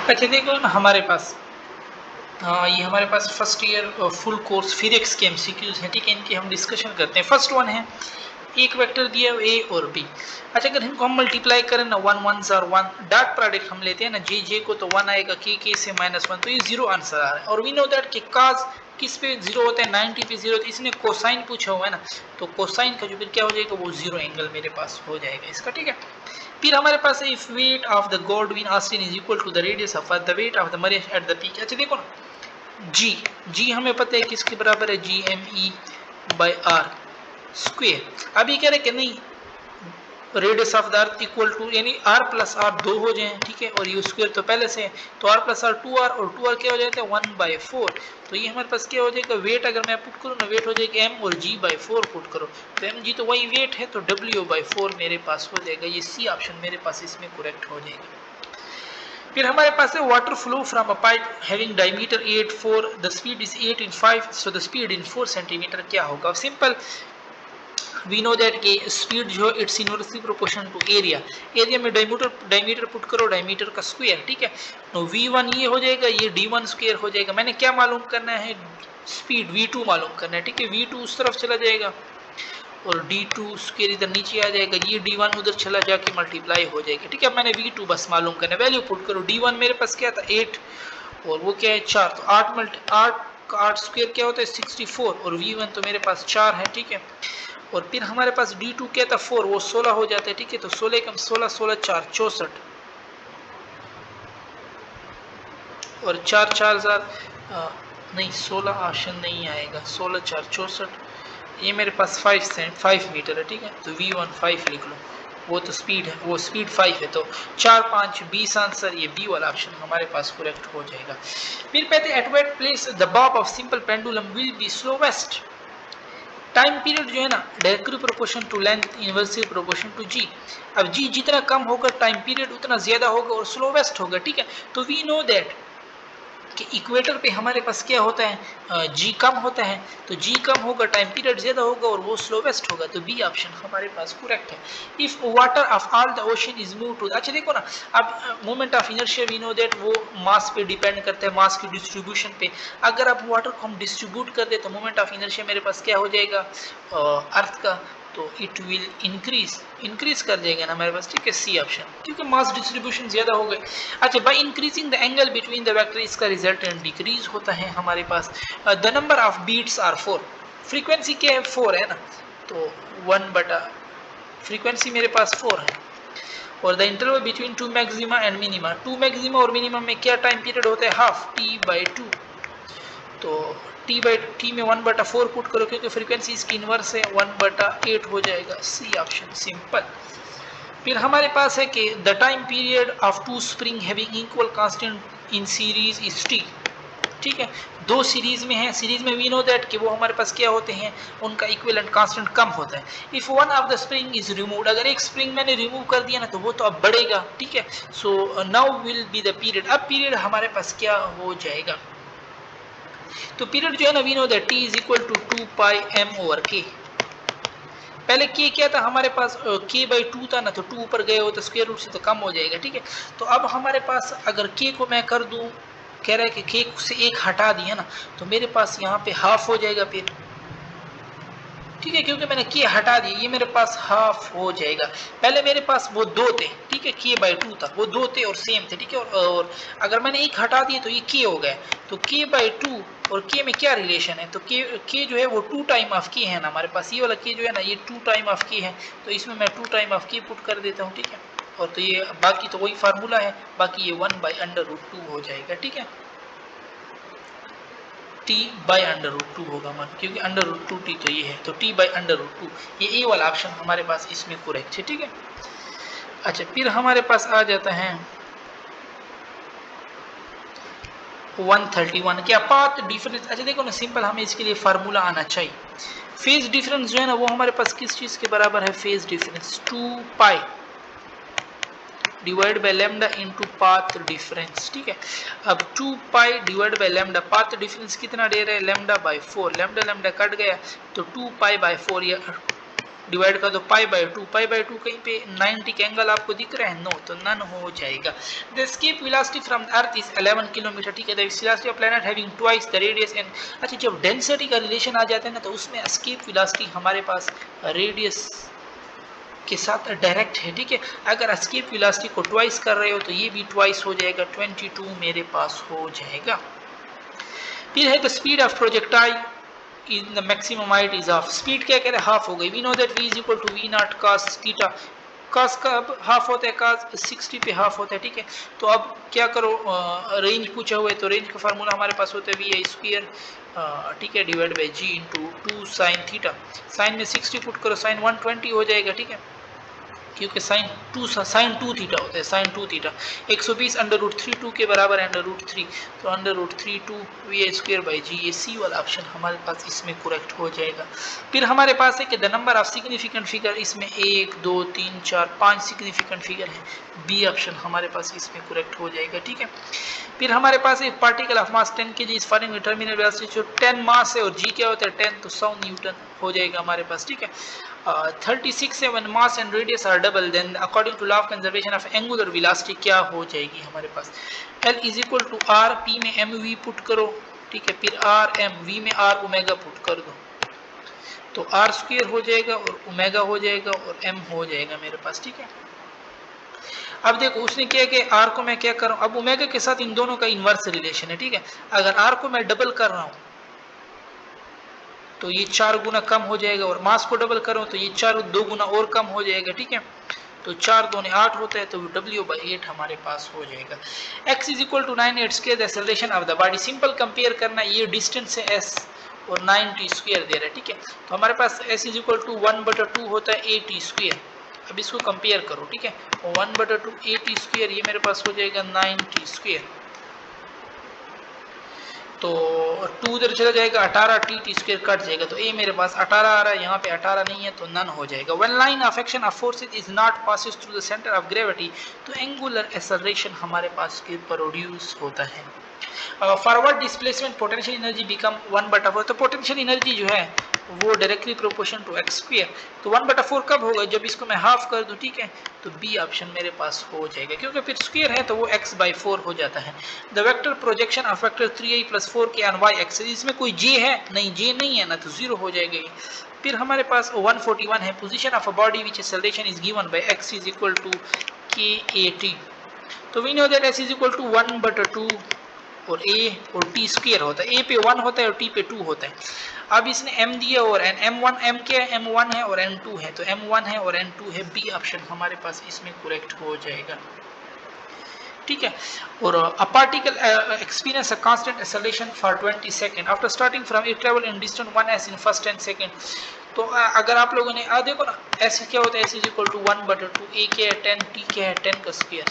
अच्छा देखो ना हमारे पास ये हमारे पास first year full course physics के एमसीक्यूज हैं, ठीक है। इनकी हम डिस्कशन करते हैं। फर्स्ट वन है, एक वेक्टर दिया है ए और बी। अच्छा अगर इनको हम मल्टीप्लाई करें ना, 1 1 और 1 डॉट प्रोडक्ट हम लेते हैं ना, जे जे को तो 1 आएगा, के से -1, तो ये 0 आंसर आ रहा है। और वी नो दैट कि cos किस पे 0 होता है, 90 पे 0, तो इसने कोसाइन पूछा हुआ है ना, तो कोसाइन का जो फिर क्या हो जाएगा, वो 0 एंगल मेरे पास हो जाएगा इसका, ठीक है। फिर हमारे पास है, if weight of the Godwin Austen is equal to the radius of the weight of the मरीज एट द पीक। अच्छा देखो ना, जी हमें पता है किसके बराबर है, G M E by R square. अब ये कह रहे कि नहीं, radius of the earth equal to, यानी आर प्लस आर 2 हो जाए, ठीक है, और यू स्क्वेयर तो पहले से है, तो आर प्लस आर 2 आर, और 2 आर क्या हो जाता है 1/4। तो ये हमारे पास क्या हो जाएगा, वेट अगर मैं पुट करूँ ना, वेट हो जाएगा एम, और जी बाई 4 पुट करो तो एम जी तो वही वेट है, तो डब्ल्यू बाई 4 मेरे पास हो जाएगा। ये सी ऑप्शन मेरे पास इसमें करेक्ट हो जाएगा। फिर हमारे पास है, water flow from a pipe having diameter 8 4, the speed is 8 in 5, so the speed in 4 centimetre क्या होगा। सिंपल, वी नो दैट कि स्पीड जो it's inversely proportion to area. Area में डायमीटर पुट करो, डायमीटर का स्क्वायर, ठीक है। तो v1 ये हो जाएगा, ये d1 स्क्वायर हो जाएगा। मैंने क्या मालूम करना है, स्पीड v2 मालूम करना है, ठीक है। v2 उस तरफ चला जाएगा और d2 स्क्वायर इधर नीचे आ जाएगा, ये d1 उधर चला जाके मल्टीप्लाई हो जाएगा, ठीक है। मैंने v2 बस मालूम करना है, वैल्यू पुट करो। d1 मेरे पास क्या था 8, और वो क्या है 4, तो 8 स्क्वायर क्या होता है 64, और v1 तो मेरे पास 4 है, ठीक है। और फिर हमारे पास d2 क्या था 4, वो 16 हो जाता है, ठीक है। तो 16 कम 16, 16 4 64, और 4 4 हजार नहीं 16 ऑप्शन नहीं आएगा, 16 4 64, ये मेरे पास 5 मीटर है, ठीक है। तो v1 5 लिख लो, वो तो स्पीड है, वो स्पीड 5 है, तो 4 5 20 आंसर, ये बी वाला ऑप्शन हमारे पास करेक्ट हो जाएगा। फिर कहते हैं, at what place the bob of simple pendulum will be slowest. Time period जो है ना, directly proportion to length, inversely proportion to G. अब जी जितना कम होगा, टाइम पीरियड उतना ज्यादा होगा और स्लोवेस्ट होगा, ठीक है। तो वी नो दैट कि इक्वेटर पे हमारे पास क्या होता है, जी कम होता है, तो जी कम होगा, टाइम पीरियड ज्यादा होगा, और वो स्लोवेस्ट होगा, तो बी ऑप्शन हमारे पास करेक्ट है। If water of all the ocean is move to, अच्छा देखो ना, अब moment of inertia we know that वो मास पे डिपेंड करता है, मास की डिस्ट्रीब्यूशन पे। अगर आप वाटर को हम डिस्ट्रीब्यूट कर दे, तो मोमेंट ऑफ इनर्शिया मेरे पास क्या हो जाएगा, अर्थ का, तो इट विल इंक्रीज कर जाएगा ना मेरे पास, ठीक है, सी ऑप्शन, क्योंकि मास डिस्ट्रीब्यूशन ज्यादा हो गए। अच्छा, by increasing the angle between the vector, इसका रिजल्टेंट डिक्रीज होता है हमारे पास। The number of beats are 4, frequency क्या है 4 है ना, तो 1 बटा फ्रीक्वेंसी मेरे पास 4 है। और the interval between two maxima and minima, two maxima और मिनिमा में क्या टाइम पीरियड होता है, हाफ t/2, तो टी में 1/4 पुट करो, क्योंकि फ्रीक्वेंसी इसकी इनवर्स है, 1/8 हो जाएगा, सी ऑप्शन सिंपल। फिर हमारे पास है कि the time period of two spring having equal constant in series is T, ठीक है। दो सीरीज में है, सीरीज में वी नो दैट कि वो हमारे पास क्या होते हैं, उनका इक्विवेलेंट कांस्टेंट कम होता है। If one of the spring is removed, अगर एक स्प्रिंग मैंने रिमूव कर दिया ना, तो वो तो अब बढ़ेगा, ठीक है। So now will be the period, अब पीरियड हमारे पास क्या हो जाएगा, तो पीरियड जो है ना, we know that T is equal to 2πm/k। पहले के क्या था हमारे पास, k/2 था ना, तो 2 ऊपर गए हो तो स्क्वायर रूट से तो कम हो जाएगा, ठीक है। तो अब हमारे पास अगर k को मैं कर दूं, कह रहा है कि k से 1 हटा दिया ना, तो मेरे पास यहाँ पे हाफ हो जाएगा फिर, ठीक है, क्योंकि मैंने k हटा दिया, ये मेरे पास हाफ हो जाएगा। पहले मेरे पास वो 2 थे, ठीक है, k/2 था, वो 2 थे और सेम थे, ठीक है। और अगर मैंने 1 हटा दिया तो ये k हो गया, तो k/2 और k में क्या रिलेशन है, तो k जो है वो 2 टाइम ऑफ k है ना हमारे पास, ये वाला k जो है ना, ये 2 टाइम ऑफ k है, तो इसमें मैं 2 टाइम ऑफ k पुट कर देता हूँ, ठीक है। और तो ये बाकी तो वही फार्मूला है, बाकी ये 1/√2 हो जाएगा, ठीक है। t/√2 होगा मान, क्योंकि √2t तो ये है, तो t/√2, ये ए वाला ऑप्शन हमारे पास इसमें करेक्ट है, ठीक है। अच्छा, फिर हमारे पास आ जाता है 131, क्या पाथ डिफरेंस। अच्छा देखो ना, सिंपल हमें इसके लिए फार्मूला आना चाहिए। फेज डिफरेंस जो है ना, वो हमारे पास किस चीज के बराबर है, phase difference 2π divide by lambda into path difference, ठीक है। अब 2π divide by lambda, path difference कितना दे रहा है, lambda by 4, lambda lambda cut गया, तो 2π/4, ये डिवाइड कर दो पाई बाय 2, पाई बाय 2 कहीं पे 90 का एंगल आपको दिख रहा है? नो, तो नन हो जाएगा। The escape velocity from earth is 11 kilometre, ठीक है। The velocity of planet having twice the radius and, अच्छा जब डेंसिटी का रिलेशन आ जाता है ना तो उसमें एस्केप वेलोसिटी हमारे पास रेडियस के साथ डायरेक्ट है, ठीक है। अगर एस्केप वेलोसिटी को ट्वाइस कर रहे हो तो ये भी ट्वाइस हो जाएगा, 22 मेरे पास हो जाएगा। फिर है the speed of projectile in the maximum height is half, speed क्या कह रहे हैं? हाफ हो गई। We know that v is equal to v naught cos theta, cos का अब हाफ होता है, cos 60 पे हाफ होता है, ठीक है। तो अब क्या करो, रेंज पूछा हुआ है तो रेंज का फार्मूला हमारे पास होता है वी आई स्क्वायर, ठीक है, divide by g into 2 sine theta. Sine में 60 पुट करो, साइन 120 हो जाएगा, ठीक है, क्योंकि साइन 2 थीटा होता है, साइन 2 थीटा। 120 अंडर रूट 3 2 के बराबर है अंडर रूट 3, तो under root 3 2 V I square by G, ये सी वाला ऑप्शन हमारे पास इसमें करेक्ट हो जाएगा। फिर हमारे पास है कि the number of significant figure, इसमें 1 2 3 4 5 सिग्निफिकेंट फिगर है, बी ऑप्शन हमारे पास इसमें करेक्ट हो जाएगा, ठीक है। फिर हमारे पास एक particle of mass 10 kg is following terminal velocity, जो 10 मास है और जी क्या होता है 10, तो 100 न्यूटन हो जाएगा हमारे पास, ठीक है। 36 है when mass and radius are double, then according to law of conservation of angular velocity क्या हो जाएगी हमारे पास? L is equal to R, P में mv पुट करो, ठीक है, फिर R m, V में R ओमेगा पुट कर दो, तो R स्क्वायर हो जाएगा और ओमेगा हो जाएगा और m हो जाएगा मेरे पास, ठीक है। अब देखो उसने क्या कि R को मैं क्या कर रहा हूँ, अब ओमेगा के साथ इन दोनों का इनवर्स रिलेशन है, ठीक है। अगर R को मैं डबल कर रहा हूँ तो ये 4 गुना कम हो जाएगा, और मास को डबल करो तो ये 4 2 गुना और कम हो जाएगा, ठीक है। तो 4 दूनी 8 होता है, तो W/8 हमारे पास हो जाएगा। x is equal to 9 8 square the acceleration of the body, simple compare करना, ये डिस्टेंस है s और 9t स्क्वायर दे रहा है, ठीक है। तो हमारे पास s इज इक्वल टू 1/2 होता है at स्क्वायर। अब इसको कंपेयर करो, ठीक है, 1/2 at स्क्वायर, ये मेरे पास हो जाएगा 9t स्क्वायर, तो 2 उधर चला जाएगा, 18 टी स्क्वायर कट जाएगा, तो ए मेरे पास 18 आ रहा है, यहाँ पे 18 नहीं है तो नन हो जाएगा। When line of action of forces is not passes through the centre of gravity, तो एंगुलर एक्सेलरेशन हमारे पास के प्रोड्यूस होता है। Forward displacement potential energy become 1/4, तो पोटेंशियल एनर्जी जो है वो directly proportion to x square, तो 1/4 कब होगा? जब इसको मैं हाफ कर दूं, ठीक है, तो बी ऑप्शन मेरे पास हो जाएगा, क्योंकि फिर स्क्वायर है तो वो x/4 हो जाता है। The vector projection of vector 3i + 4 के ऑन y एक्सिस, इसमें कोई j है? नहीं, j नहीं है ना, तो 0 हो जाएगा ये। फिर हमारे पास 141 है, position of a body which acceleration is given by x is equal to k/at, तो we know that s is equal to 1/2 और a और t स्क्वायर होता है, a पे 1 होता है और t पे 2 होता है। अब इसने m दिया और n, m क्या है? m1 है और n2 है, तो m1 है और n2 है, बी ऑप्शन हमारे पास इसमें करेक्ट हो जाएगा, ठीक है। और a particle experience a constant acceleration for 20 second after starting from it travel in distance 1s in first 10 second, तो अगर आप लोगों ने देखो ना, s क्या होता है, s is equal to 1/2, a क्या है 10, t क्या है 10 का स्क्वायर,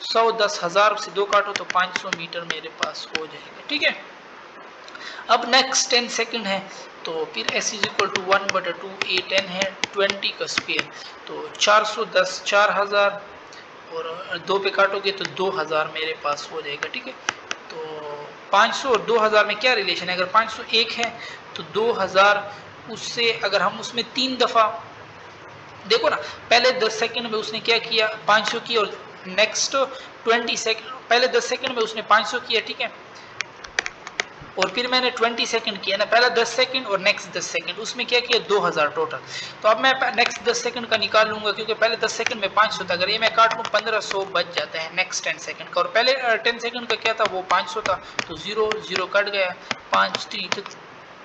100 10,000 से 2 काटो तो 500 मीटर मेरे पास हो जाएगा, ठीक है। अब नेक्स्ट 10 सेकंड है, तो फिर s is equal to 1/2, a 10 है 20 का स्क्वायर, तो 410 4000 और 2 पे काटोगे तो 2000 मेरे पास हो जाएगा, ठीक है। तो 500 और 2000 में क्या रिलेशन है? अगर 501 है तो 2000 उससे अगर हम उसमें 3 दफा देखो ना, पहले 10 सेकंड में उसने क्या किया, 500 की, और नेक्स्ट 20 सेकंड, पहले 10 सेकंड में उसने 500 किया, ठीक है, और फिर मैंने 20 सेकंड किया ना, पहला 10 सेकंड और नेक्स्ट 10 सेकंड, उसमें क्या किया 2000 टोटल। तो अब मैं नेक्स्ट 10 सेकंड का निकाल लूंगा, क्योंकि पहले 10 सेकंड में 500 था, अगर ये मैं काट लूँ 1500 बच जाता है नेक्स्ट 10 सेकंड का, और पहले 10 सेकंड का क्या था, वो 500 था, तो 0 0 कट गया, 5 3,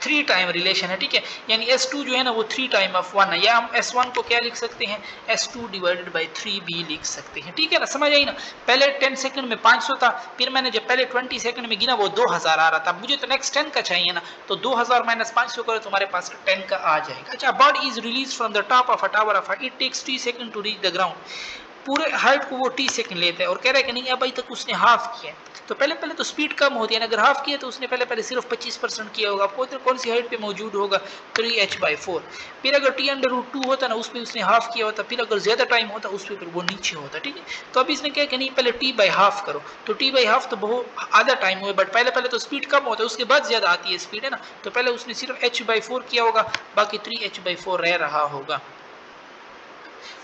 3 टाइम रिलेशन है, ठीक है। यानी S2 जो है ना वो 3 टाइम ऑफ 1 है, या हम S1 को क्या लिख सकते हैं, S2 डिवाइडेड बाई 3 भी लिख सकते हैं, ठीक है ना, समझ आई ना। पहले 10 सेकंड में 500 था, फिर मैंने जब पहले 20 सेकंड में गिना वो 2000 आ रहा था, मुझे तो नेक्स्ट 10 का चाहिए ना, तो 2000 माइनस 500 करो तो हमारे पास 10 का आ जाएगा। अच्छा, bird is release from the top of a tower of it takes 3 second to reach the ground, पूरे हाइट को वो t सेकंड लेता है, और कह रहा है कि नहीं अभी तक उसने हाफ किया है, तो पहले तो स्पीड कम होती है ना, अगर हाफ किया तो उसने पहले सिर्फ 25% किया होगा, आपको तो कौन सी हाइट पे मौजूद होगा 3h/4, फिर अगर t/2 होता ना उस पर उसने हाफ किया होता, फिर अगर ज्यादा टाइम होता उस पर फिर वो नीचे होता, ठीक है। तो अभी इसने क्या कि नहीं पहले t/2 करो, तो t/2 तो बहुत आधा टाइम हुआ, बट पहले तो स्पीड कम होता है, उसके बाद ज्यादा आती है स्पीड, है ना, तो पहले उसने सिर्फ h/4 किया होगा, बाकी 3h/4 रह रहा होगा।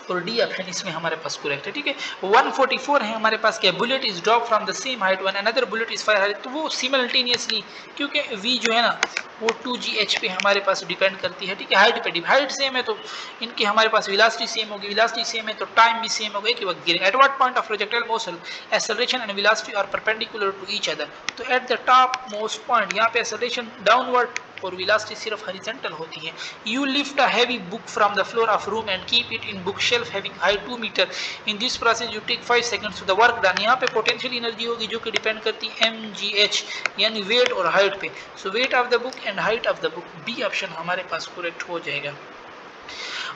और डी ऑप्शन इसमें हमारे पास करेक्ट है, ठीक है। 144 है हमारे पास क्या, bullet is drop from the same height one another bullet is fire, तो वो सिमल्टेनियसली, क्योंकि वी जो है ना वो 2gh पे हमारे पास डिपेंड करती है, ठीक है। हाइट पे हाइट सेम है तो इनकी हमारे पास वेलोसिटी सेम होगी, वेलोसिटी सेम है तो टाइम भी सेम होगा कि वक्त गिरेगा। At what point of projectile motion acceleration and velocity are perpendicular to each other, तो at the top most point यहाँ पे एक्सेलरेशन डाउनवर्ड और वेलोसिटी सिर्फ हॉरिजॉन्टल होती है। You lift a heavy book from the floor of room and keep it in book shelf having height 2 meter, in this process you take 5 seconds to the work done. यहाँ पे potential energy होगी जो कि depend करती है mgh यानी wait और height पे, so weight of the book and height of the book, B option हमारे पास करेक्ट हो जाएगा।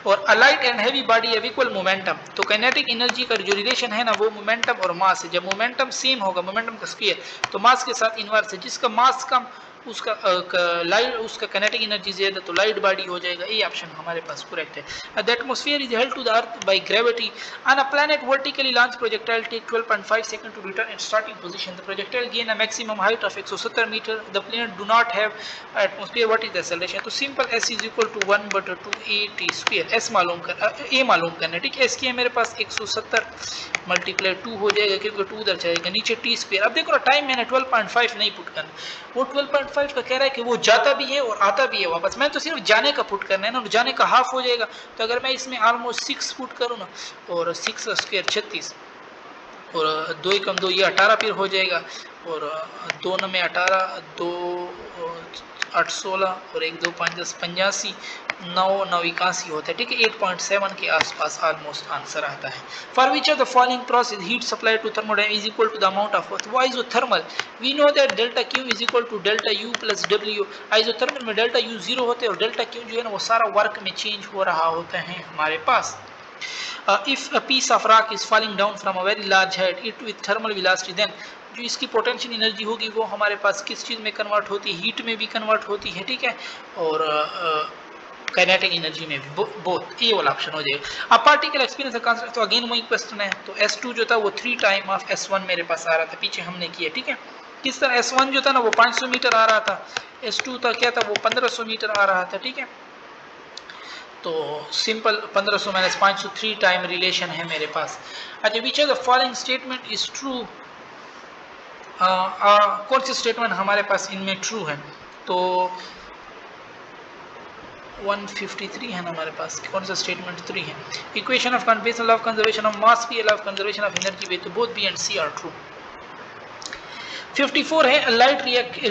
और a light and heavy body have equal momentum, तो काइनेटिक एनर्जी का जो रिलेशन है ना वो मोमेंटम और मास है। जब मोमेंटम सेम होगा, मोमेंटम का स्क्वायर, तो मास के साथ इनवर्स है, जिसका मास कम उसका लाइट उसका काइनेटिक एनर्जी ज्यादा, तो लाइट बॉडी हो जाएगा, ये ऑप्शन हमारे पास करेक्ट है। The atmosphere is held to the earth by gravity, on a planet vertically launch projectile take 12.5 second to return in starting position, the projectile gain a maximum height of 170 meter, the planet do not have atmosphere, what is the acceleration, तो simple s is equal to 1/2a t², s मालूम कर a मालूम करना है, ठीक है। s की है मेरे पास 170 मल्टीप्लाई 2 हो जाएगा क्योंकि 2 उधर जाएगा, नीचे t²। अब देखो ना टाइम मैंने 12.5 नहीं पुट करना, वो 12.5 का कह रहा है कि वो जाता भी है और आता भी है वापस, मैं तो सिर्फ जाने का पुट करना है ना, जाने का हाफ हो जाएगा। तो अगर मैं इसमें ऑलमोस्ट 6 पुट करूँ ना, और 6 का स्क्वायर 36, और 2 कम 2 ये 18 फिर हो जाएगा, और 2 में 18, 2 8 16 और 1 2 5 10 85, 9 9 81 होता है, ठीक है। 8.7 के आसपास ऑलमोस्ट आंसर आता है। For which of the following process heat supply to thermodynamics is equal to the amount of वो isothermal, we know that delta Q is equal to delta U plus W. Isothermal में delta U 0 होते हैं और delta Q जो है ना वो सारा वर्क में चेंज हो रहा होता है हमारे पास। If a piece of rock is falling down from a very large height, it with thermal velocity, then जो इसकी पोटेंशियल एनर्जी होगी वो हमारे पास किस चीज़ में कन्वर्ट होती है, हीट में भी कन्वर्ट होती है, ठीक है, और काइनेटिक एनर्जी में भी, बोथ, ये वाला ऑप्शन हो जाएगा। अब पार्टिकल एक्सपीरियंस कांस्टेंट, तो अगेन वही क्वेश्चन है, तो S2 जो था वो 3 टाइम ऑफ S1 मेरे पास आ रहा था, पीछे हमने किया, ठीक है। किस तरह S1 जो था ना वो 500 मीटर आ रहा था, S2 था क्या था वो 1500 मीटर आ रहा था, ठीक है। तो सिंपल 1500 माइनस 500 3 टाइम रिलेशन है मेरे पास। अच्छा, विच of the following statement is true, कौन सी स्टेटमेंट हमारे पास इनमें ट्रू है, तो 153 है ना हमारे पास, कौन सा स्टेटमेंट 3 है। Equation of convention, law of conservation of mass भी, law of conservation of energy भी, तो both B and C are true. 54 है, a light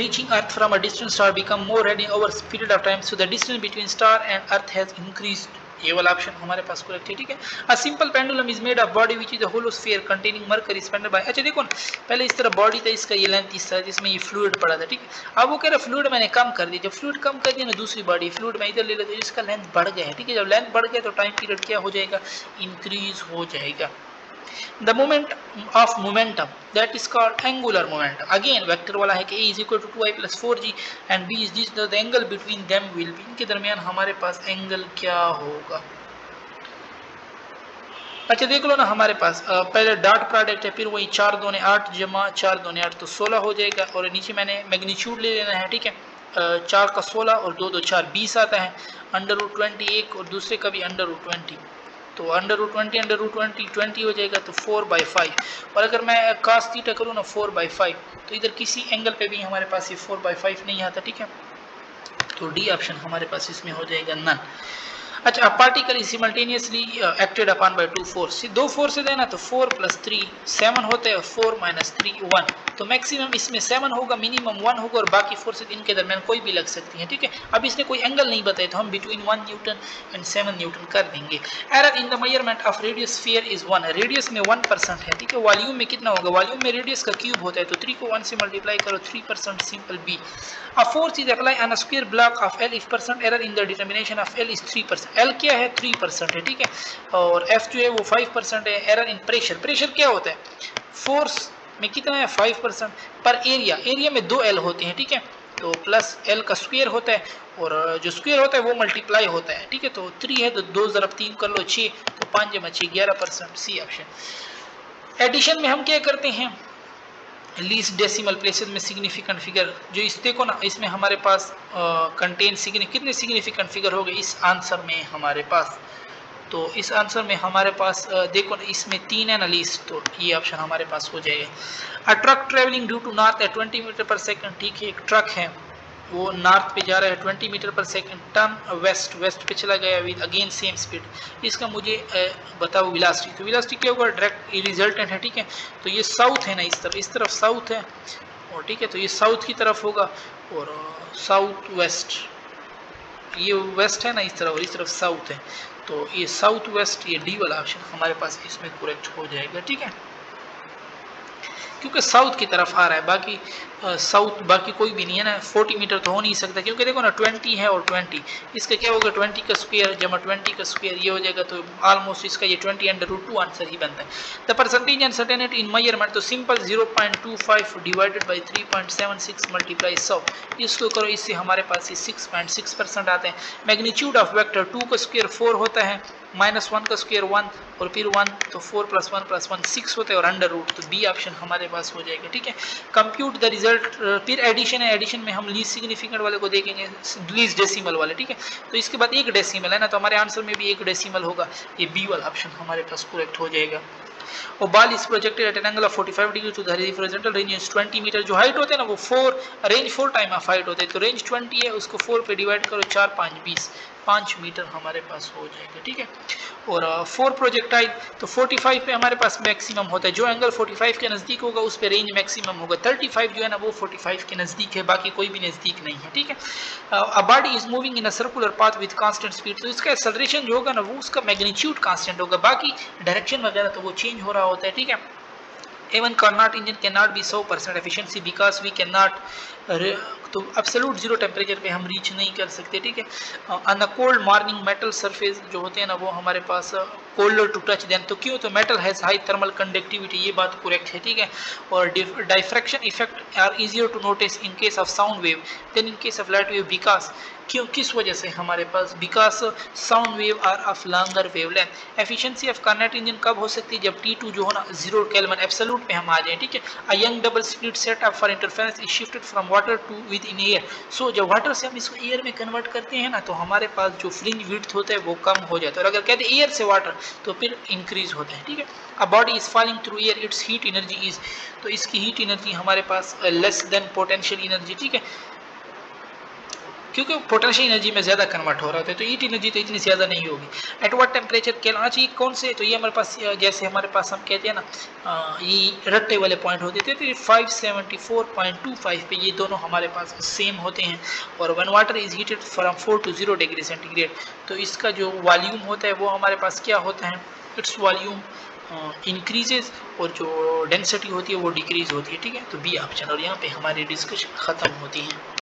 reaching earth from a distant star become more red over period of time, so the distance between star and earth has increased, ये वाला option हमारे पास correct है, ठीक है। A simple pendulum is made of body which is a hollow sphere containing mercury suspended by, अच्छा देखो ना, पहले इस तरह बॉडी था, इसका ये लेंथ इस तरह, जिसमें ये फ्लूइड पड़ा था, ठीक है। अब वो कह रहा फ्लूइड मैंने कम कर दिया, जब फ्लूइड कम कर दिया ना दूसरी बॉडी फ्लूइड में इधर ले लेते, इसका लेंथ बढ़ गया है, ठीक है। जब लेंथ बढ़ गया तो टाइम पीरियड क्या हो जाएगा, इंक्रीज हो जाएगा। The moment of momentum, that is called angular momentum. Again vector वाला है कि a is equal to 2i plus 4g and b is this, the angle between them will be, इनके दरमियान हमारे पास एंगल क्या होगा। अच्छा देख लो ना हमारे पास पहले डॉट प्रोडक्ट है, फिर वही 4 दूने 8 जमा 4 दूने 8 तो 16 हो जाएगा, और नीचे मैंने मैग्नीट्यूड ले लेना है, ठीक है। 4 का 16 और 2 2 4 20 आता है, अंडर रूट 20 एक और दूसरे का भी अंडर रूट 20, तो अंडर रूट 20 20 हो जाएगा, तो 4/5, और अगर मैं cos थीटा करूँ ना 4/5, तो इधर किसी एंगल पे भी हमारे पास ये 4/5 नहीं आता, ठीक है। तो डी ऑप्शन हमारे पास इसमें हो जाएगा नन। अच्छा, particle is simultaneously acted upon bye 2 force, दो फोर्स देना तो 4 + 3 7 होता है, 4 - 3 1, तो मैक्सिमम इसमें 7 होगा, मिनिमम 1 होगा, और बाकी फोर्सेज इनके दरमियान कोई भी लग सकती हैं, ठीक है। अब इसने कोई एंगल नहीं बताया तो हम बिटवीन 1 न्यूटन एंड 7 न्यूटन कर देंगे। Error in the measurement of radius sphere is 1, radius में 1% है, ठीक है। वॉल्यूम में कितना होगा, वॉल्यूम में रेडियस का क्यूब होता है, तो 3 को 1 से मल्टीप्लाई करो, 3%, simple B. A force is applied on a square block of L, if percent error in the determination of L is 3%, L क्या है 3% है, ठीक है, और F जो है वो 5% है। एरर इन प्रेशर, प्रेशर क्या होता है, फोर्स में कितना है 5%, पर एरिया, एरिया में 2 L होते हैं, ठीक है, तो प्लस L का स्क्वायर होता है, और जो स्क्वायर होता है वो मल्टीप्लाई होता है, ठीक है। तो 3 है तो 2 × 3 कर लो 6, तो 5 × 6 11%, सी ऑप्शन। एडिशन में हम क्या करते हैं, लीस्ट डेसिमल प्लेसेस में सिग्निफिकेंट फिगर, जो इस देखो ना इसमें हमारे पास कंटेन कितने सिग्निफिकेंट फिगर हो गए इस आंसर में हमारे पास, तो इस आंसर में हमारे पास देखो ना, इसमें 3 है ना लीस्ट, तो ये ऑप्शन हमारे पास हो जाएगा। A truck travelling due to north at 20 meter per second, ठीक है, एक ट्रक है वो नॉर्थ पे जा रहा है 20 meter per second, turn waste पे चला गया विद अगेन सेम स्पीड। इसका मुझे बताओ वेलोसिटी। तो वेलोसिटी क्या होगा, डायरेक्ट रिजल्टेंट है, ठीक है। तो ये साउथ है ना, इस तरफ साउथ है, और ठीक है, तो ये साउथ की तरफ होगा, और साउथ वेस्ट, ये वेस्ट है ना इस तरफ, और इस तरफ साउथ है, तो ये साउथ वेस्ट, ये डी वाला ऑप्शन हमारे पास इसमें करेक्ट हो जाएगा, ठीक है, क्योंकि साउथ की तरफ आ रहा है। बाकी साउथ बाकी कोई भी नहीं है ना, 40 मीटर तो हो नहीं सकता, क्योंकि देखो ना 20 है और 20, इसका क्या होगा 20 का स्क्वायर जमा 20 का स्क्वायर, ये हो जाएगा, तो ऑलमोस्ट इसका ये 20√2 आंसर ही बनता है। The percentage uncertainty in measurement, तो सिंपल 0.25 डिवाइडेड बाई 3.76 मल्टीप्लाई 100, इसको करो, इससे हमारे पास ये 6.6% आते हैं। मैग्नीट्यूड ऑफ वेक्टर 2 का स्क्वायर 4 होता है, -1 का स्क्वायर 1, और फिर 1, तो 4 + 1 + 1 6 होता है, और अंडर रूट, तो बी ऑप्शन हमारे पास हो जाएगा, ठीक है। कंप्यूट द रिजल्ट, फिर एडिशन है, एडिशन में हम लीस्ट सिग्निफिकेंट वाले को देखेंगे, लीस्ट डेसिमल वाले, ठीक है। तो इसके बाद एक डेसिमल है ना, तो हमारे आंसर में भी एक डेसिमल होगा, ये बी वाला ऑप्शन हमारे पास करेक्ट हो जाएगा। और ball is projected at an angle of 45 degree to the horizontal range is 20 metre, जो हाइट होते हैं ना वो 4 रेंज 4 टाइम ऑफ हाइट होते हैं, तो रेंज 20 है, उसको 4 पे डिवाइड करो, 4 5 20, 5 मीटर हमारे पास हो जाएगा, ठीक है। और 4 प्रोजेक्टाइल, तो 45 पे हमारे पास मैक्सिमम होता है, जो एंगल 45 के नज़दीक होगा उस पे रेंज मैक्सिमम होगा, 35 जो है ना वो 45 के नज़दीक है, बाकी कोई भी नज़दीक नहीं है, ठीक है। A body is moving in a circular path with constant speed, तो इसका एक्सेलरेशन जो होगा ना वो उसका मैग्नीट्यूड कांस्टेंट होगा, बाकी डायरेक्शन वगैरह तो वो चेंज हो रहा होता है, ठीक है। even Carnot engine cannot be 100% efficiency because we cannot तो एब्सोल्यूट जीरो टेम्परेचर पे हम रीच नहीं कर सकते, ठीक है। On the cold morning metal surface जो होते हैं ना वो हमारे पास कोल्डर टू टच देन, तो क्यों, तो metal has high thermal conductivity, ये बात करेक्ट है, ठीक है। और diffraction effect are easier to notice in case of sound wave than in case of light wave, because क्यों, किस वजह से हमारे पास, because sound wave are of longer wavelength. Efficiency of Carnot engine कब हो सकती है, जब T2 जो हो ना 0 केल्विन एब्सोल्यूट पे हम आ जाए, ठीक है। A Young double split setup for interference is shifted from water to within air, so जब वाटर से हम इसको एयर में कन्वर्ट करते हैं ना, तो हमारे पास जो फ्रिंज विड्थ होता है वो कम हो जाता है, और अगर कहते हैं एयर से वाटर तो फिर इंक्रीज होता है, ठीक है। A body is falling through air, it's heat energy is, तो इसकी हीट एनर्जी हमारे पास लेस देन पोटेंशियल एनर्जी, ठीक है, क्योंकि पोटेंशियल एनर्जी में ज्यादा कन्वर्ट हो रहा होता है, तो हीट एनर्जी तो इतनी ज्यादा नहीं होगी। एट व्हाट टेम्परेचर कहना चाहिए कौन से, तो ये हमारे पास जैसे हमारे पास हम कहते हैं ना ये रट्टे वाले पॉइंट होते थे, तो 574.25 पे ये दोनों हमारे पास सेम होते हैं। और one water is heated from 4 to 0 degree centigrade, तो इसका जो वॉल्यूम होता है वो हमारे पास क्या होता है, इट्स वॉल्यूम इंक्रीजेज, और जो डेंसिटी होती है वो डिक्रीज होती है, ठीक है। तो बी ऑप्शन, और यहाँ पे हमारी डिस्कशन खत्म होती है।